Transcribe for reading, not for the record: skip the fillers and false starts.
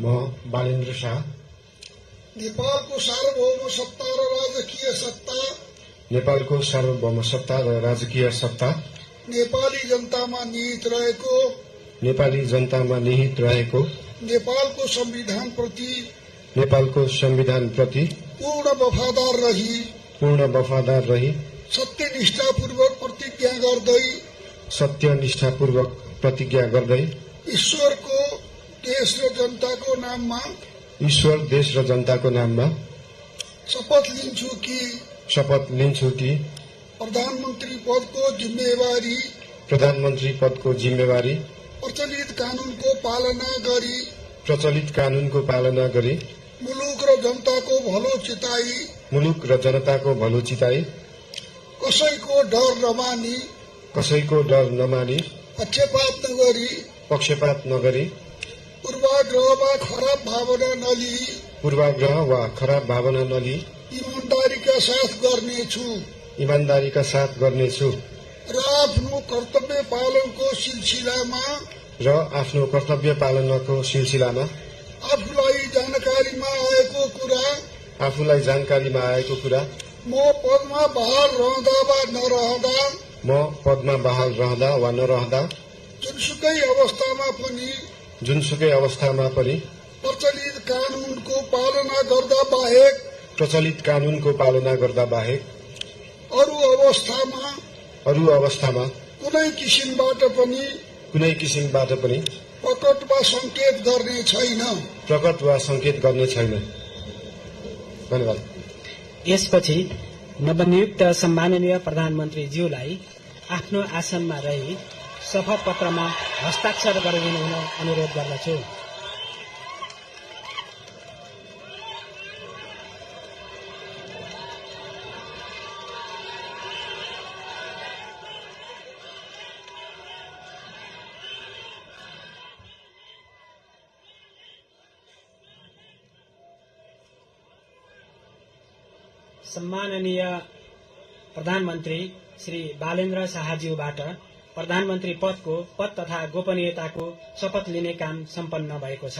म बालेन्द्र शाह नेपालको सार्वभौम सत्ता र राजकीय सत्ता नेपालको सार्वभौम सत्ता र राजकीय सत्ता नेपाली जनतामा निहित रहेको नेपालको संविधान प्रति पूर्ण वफादार रही सत्यनिष्ठापूर्वक प्रतिज्ञा गर्दै ईश्वर, देश र जनताको नाममा शपथ लिन्छु कि प्रधानमन्त्री पदको जिम्मेवारी प्रचलित कानूनको पालना गरी मुलुक र जनताको भलो चिताई कसैको डर नमानी पक्षपात नगरी पूर्वाग्रह वा खराब भावना नलिई ईमानदारीका साथ गर्नेछु र आफ्नो कर्तव्य पालनको सिलसिलामा आफूलाई जानकारीमा आएको कुरा म पदमा बहाल रहँदा वा नरहँदा जुनसुकै अवस्थामा पनि प्रचलित कानूनको पालना गर्दा बाहेक अरू अवस्थामा कुनै किसिमबाट पनि प्रकट वा संकेत गर्ने छैन। धन्यवाद। यसपछि नवनियुक्त सम्माननीय प्रधानमन्त्रीज्यूलाई आफ्नो आसनमा रही शपथ पत्रमा हस्ताक्षर गरिदिनु हुन अनुरोध गर्दछु। सम्माननीय प्रधानमन्त्री श्री बालेन्द्र शाहज्यूबाट प्रधानमन्त्री पदको पद तथा गोपनीयताको शपथ लिने काम सम्पन्न भएको छ।